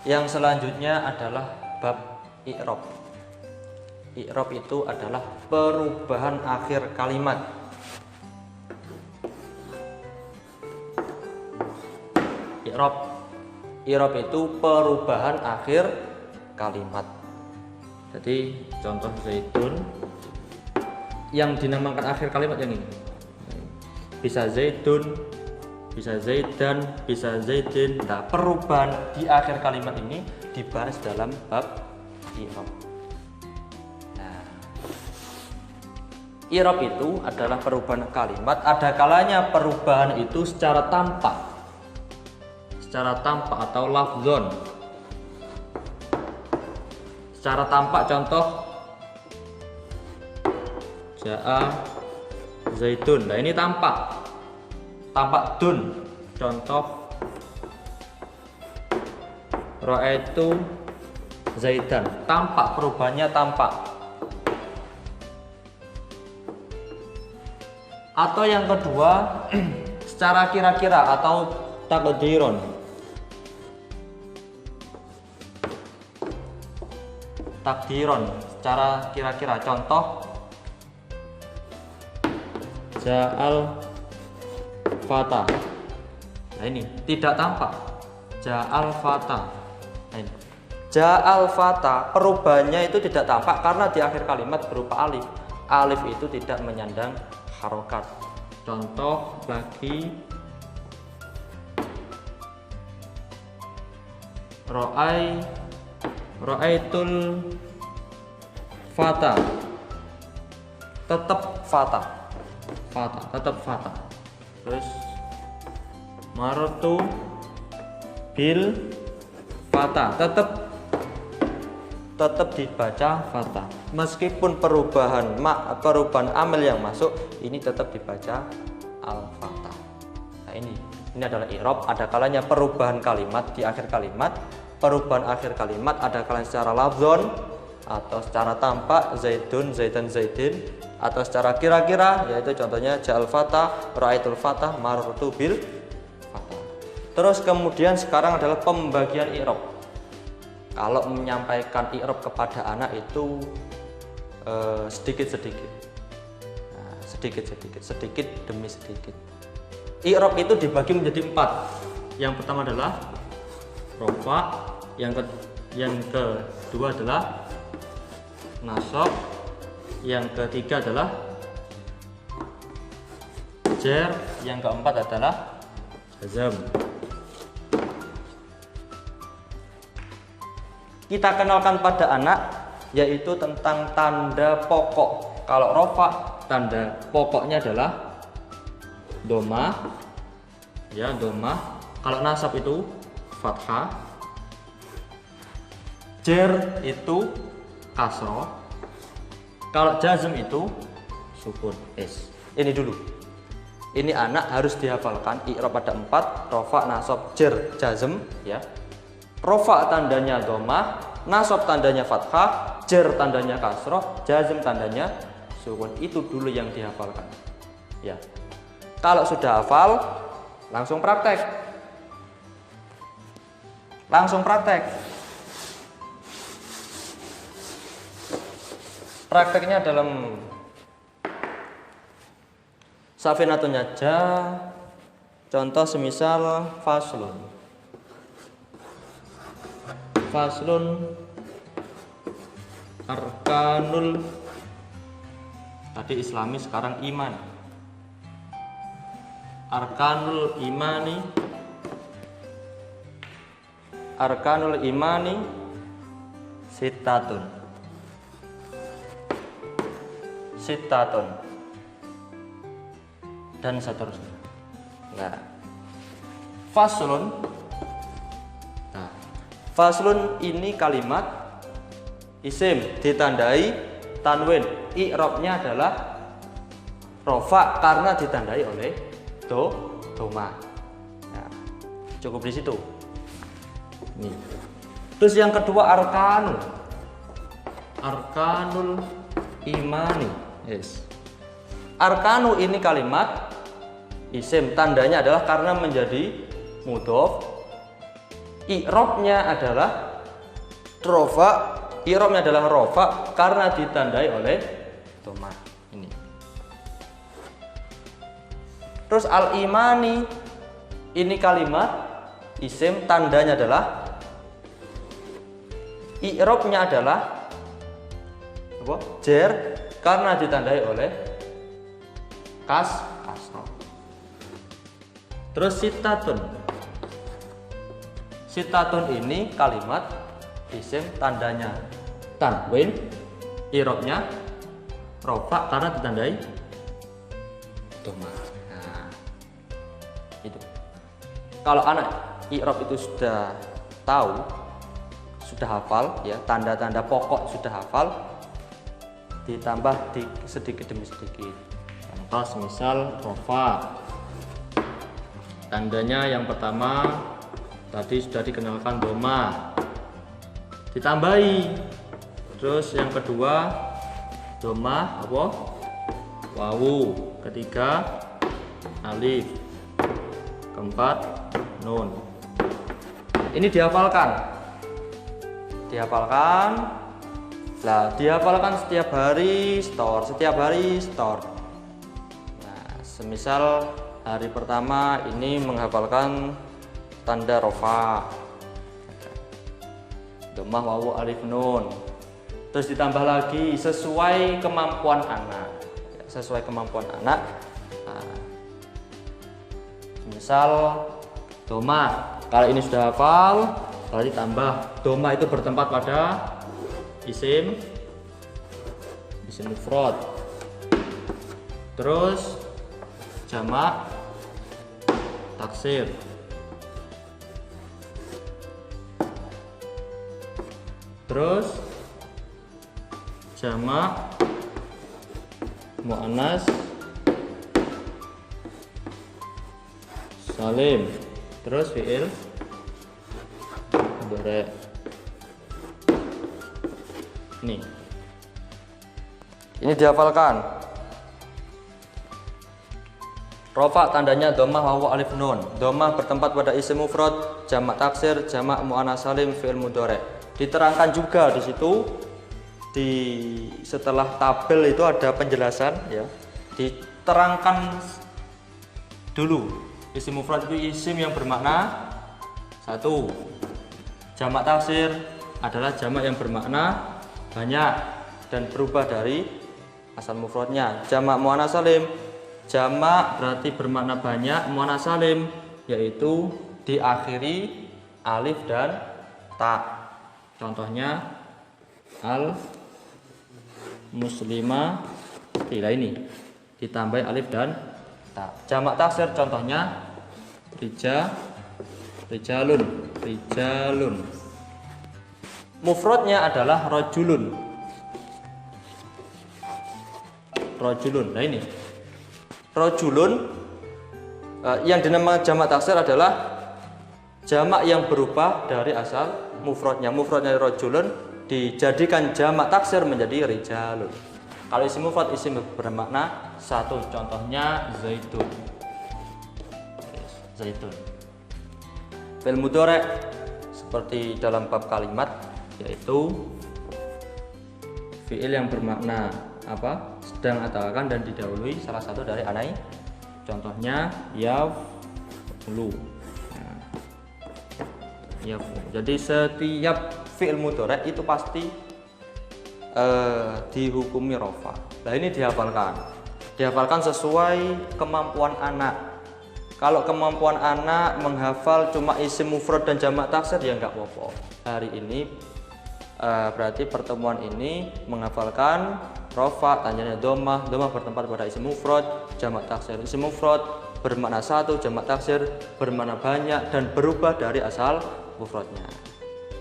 Yang selanjutnya adalah bab i'rab. I'rab itu adalah perubahan akhir kalimat. I'rab itu perubahan akhir kalimat. Jadi contoh zaitun yang dinamakan akhir kalimat yang ini. Bisa zaitun, bisa zaidan, bisa zaidin. Nah, perubahan di akhir kalimat ini dibahas dalam bab i'rab. Nah, i'rab itu adalah perubahan kalimat. Ada kalanya perubahan itu secara tampak atau lafzon. Secara tampak contoh ja'a zaitun. Nah, ini tampak dun. Contoh ra'aitu zaidan. Tampak, perubahannya tampak. Atau yang kedua secara kira-kira atau takdiron. Secara kira-kira. Contoh ja'al fata. Nah, ini tidak tampak. Ja'al fata. Nah, ini ja'al fata, perubahannya itu tidak tampak karena di akhir kalimat berupa alif. Alif itu tidak menyandang harokat. Contoh lagi ra'aitul fata. Tetap fata. Terus martu bil fata. Tetap dibaca fata. Meskipun perubahan amil yang masuk ini tetap dibaca al fata. Nah, ini adalah i'rab. Ada kalanya perubahan kalimat di akhir kalimat. Perubahan akhir kalimat ada kalanya secara lafzon atau secara tampak zaidun, zaidan, zaidin, atau secara kira-kira, yaitu contohnya ja'al fata, ra'aitul fata, marartu bil fata. Terus kemudian sekarang adalah pembagian i'rab. Kalau menyampaikan i'rab kepada anak itu sedikit-sedikit. Nah, sedikit demi sedikit. I'rab itu dibagi menjadi 4. Yang pertama adalah rofa, yang kedua adalah nasab, yang ketiga adalah jar, yang keempat adalah jazm. Kita kenalkan pada anak yaitu tentang tanda pokok. Kalau rofa, tanda pokoknya adalah domah, ya domah. Kalau nasab itu fathah, jar itu kasroh, kalau jazm itu sukun. Ini dulu. Ini anak harus dihafalkan. I'rab ada 4, rofa, nasab, jar, jazm, ya. Rofa tandanya domah, nasab tandanya fathah, jar tandanya kasroh, jazm tandanya sukun. Itu dulu yang dihafalkan, ya. Kalau sudah hafal, langsung praktek. Prakteknya dalam Safinatun Najah. Contoh semisal faslun arkanul, tadi islami, sekarang iman. Arkanul imani sitatun dan seterusnya. Nah, faslun ini kalimat isim ditandai tanwin. I'rabnya adalah rofa karena ditandai oleh domah. Nah, cukup di situ. Nih. Terus yang kedua arkanul imani. Arkanu ini kalimat isim, tandanya adalah karena menjadi mudhof i'robnya adalah rofa, i'robnya adalah rofa karena ditandai oleh dhamma. Ini. Terus al-imani, ini kalimat isim, tandanya adalah i'robnya adalah apa? Jer karena ditandai oleh kasroh. Terus sitatun. Sitatun ini kalimat isim, tandanya tanwin, i'robnya rofa karena ditandai dhamma. Nah, itu. Kalau anak i'rob itu sudah tahu, sudah hafal ya, tanda-tanda pokok sudah hafal, ditambah sedikit demi sedikit. Contoh misal rofa, tandanya yang pertama tadi sudah dikenalkan dhamma, ditambahi. Terus yang kedua dhamma apa? Wawu. Ketiga alif. Keempat nun. Ini dihafalkan. Nah, dihafalkan setiap hari store. Nah, semisal hari pertama ini menghafalkan tanda rofa, dhamma, wawu, alif, nun. Terus ditambah lagi sesuai kemampuan anak. Nah, misal dhamma, kalau ini sudah hafal, berarti tambah dhamma itu bertempat pada isim mufrad. Terus jamak taksir. Terus jamak muannas salim. Terus fi'il mudhari'. Ini dihafalkan. Rofa tandanya dhamma, wawu, alif, nun. Dhamma bertempat pada isim mufrad, jamak taksir, jamak muannas salim, fi'il mudhari'. Diterangkan juga di situ, setelah tabel itu ada penjelasan ya. Diterangkan dulu, isim mufrad itu isim yang bermakna satu. Jamak taksir adalah jamak yang bermakna banyak dan berubah dari asal mufradnya. Jamak muannas salim, jamak berarti bermakna banyak, muannas salim yaitu diakhiri alif dan ta. Contohnya al muslimah, ini ditambah alif dan ta. Jamak taksir contohnya rijalun. Mufradnya adalah rajulun. Nah ini rajulun, yang dinamakan jamak taksir adalah jamak yang berubah dari asal mufradnya. Mufradnya rajulun dijadikan jamak taksir menjadi rijalun. Kalau isim mufrad, isim bermakna satu, contohnya zaitun. Fi'il mudhari' seperti dalam bab kalimat, yaitu fi'il yang bermakna apa? Sedang atau akan dan didahului salah satu dari anai. Contohnya yaf'ulu. Nah, yaf'ulu. Jadi setiap fi'il mudhari' itu pasti dihukumi rofa. Nah ini dihafalkan sesuai kemampuan anak. Kalau kemampuan anak menghafal cuma isim mufrad dan jamak taksir ya nggak apa-apa. Hari ini berarti pertemuan ini menghafalkan rofa, tandanya dhamma bertempat pada isim mufrad, jamak taksir. Isim mufrad bermakna satu, jamak taksir bermakna banyak dan berubah dari asal mufradnya.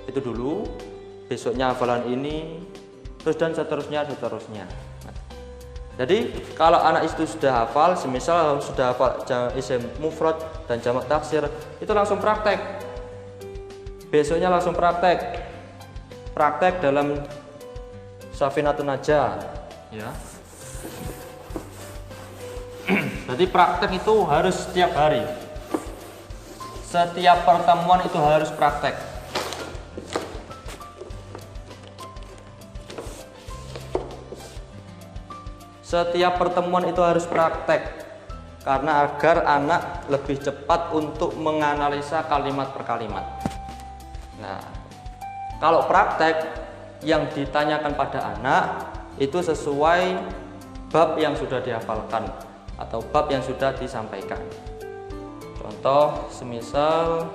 Itu dulu. Besoknya hafalan ini terus dan seterusnya. Jadi kalau anak itu sudah hafal, semisal sudah hafal isim mufrad dan jamak taksir, itu langsung praktek. Besoknya langsung praktek dalam Safinatun Najah ya. Jadi praktek itu harus setiap hari. Setiap pertemuan itu harus praktek. Setiap pertemuan itu harus praktek, karena agar anak lebih cepat untuk menganalisa kalimat per kalimat. Nah, kalau praktek yang ditanyakan pada anak itu sesuai bab yang sudah dihafalkan atau bab yang sudah disampaikan. Contoh semisal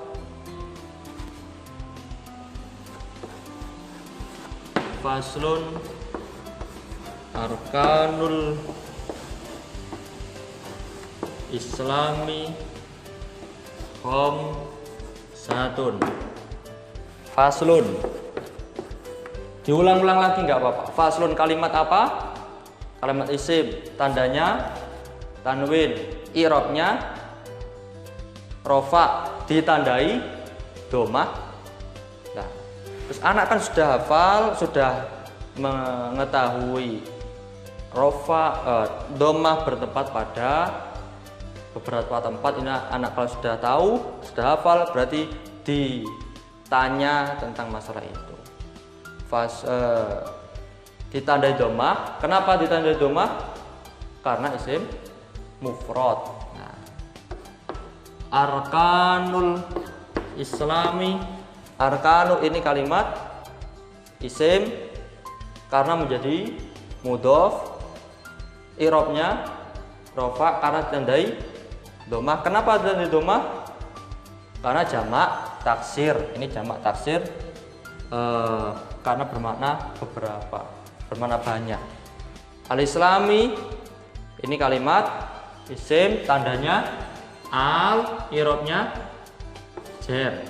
faslun arkanul islami khamsatun. Faslun, diulang-ulang lagi nggak apa-apa. Faslun kalimat apa? Kalimat isim, tandanya tanwin, i'rabnya rofa, ditandai domah. Nah, terus anak kan sudah hafal, sudah mengetahui rofa, domah bertempat pada beberapa tempat. Ini anak kalau sudah tahu, sudah hafal, berarti ditanya tentang masalah itu. Ditandai domah. Kenapa ditandai domah? Karena isim mufrad. Nah, arkanul islami, arkanu ini kalimat isim karena menjadi mudhof, i'rabnya rofa karena ditandai domah. Kenapa ditandai domah? Karena jamak taksir. Ini jamak taksir karena bermakna beberapa, bermakna banyak. Al-islami ini kalimat isim, tandanya al, i'rabnya jar.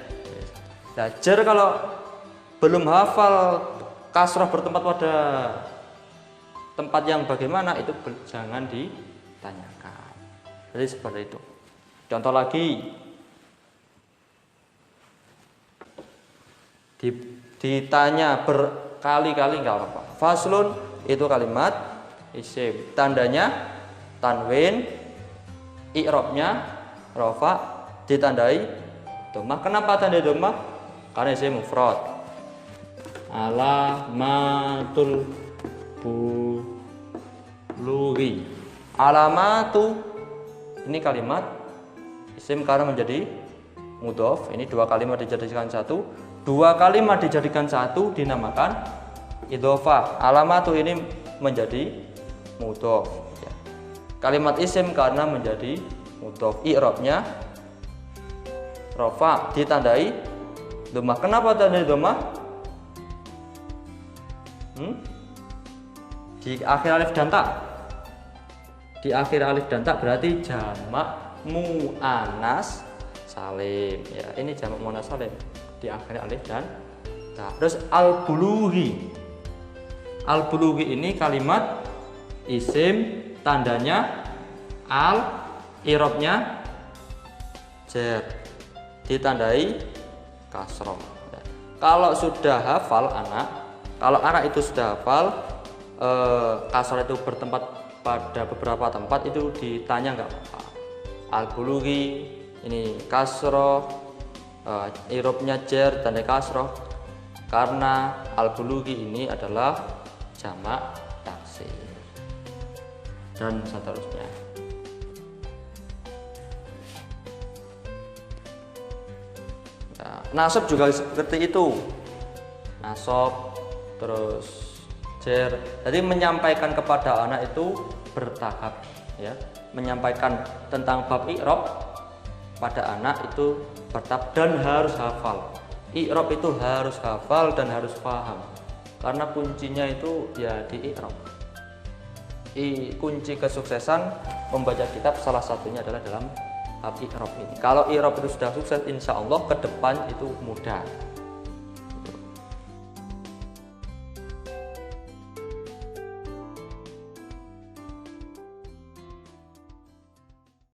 Nah, jar kalau belum hafal kasrah bertempat pada tempat yang bagaimana itu jangan ditanyakan. Jadi seperti itu. Contoh lagi, ditanya berkali-kali nggak apa-apa. Faslun itu kalimat isim, tandanya tanwin, i'rabnya rofa, ditandai domah. Kenapa tandai domah? Karena isim mufrad. Alamatul bulughi, alamatu ini kalimat isim karena menjadi mudhof. Ini dua kalimat dijadikan satu, dua kalimat dijadikan satu dinamakan idhofah. Alamatu ini menjadi mudhof ya. Kalimat isim karena menjadi mudhof, i'rabnya rofa, ditandai domah. Kenapa tandai domah? Di akhir alif dan ta. Di akhir alif dan ta berarti jamak muannas salim ya. Ini jamak muannas salim di akhir alif dan ta. Terus al-bulughi. Al-bulughi ini kalimat isim, tandanya al, i'rabnya jar, ditandai kasroh. Kalau sudah hafal anak, kalau anak itu sudah hafal kasroh itu bertempat pada beberapa tempat, itu ditanya nggak apa-apa. Al-bulughi ini kasroh, i'rabnya jar, tandai kasroh, karena al-bulughi ini adalah jamak taksir dan seterusnya. Nah, nasab juga seperti itu. Nasab terus jar. Jadi menyampaikan kepada anak itu bertahap ya. Menyampaikan tentang bab i'rab pada anak itu bertahap dan harus hafal. I'rab itu harus hafal dan harus paham. Karena kuncinya itu ya di i'rab. Kunci kesuksesan membaca kitab salah satunya adalah dalam bab i'rab ini. Kalau i'rab itu sudah sukses, insya Allah ke depan itu mudah.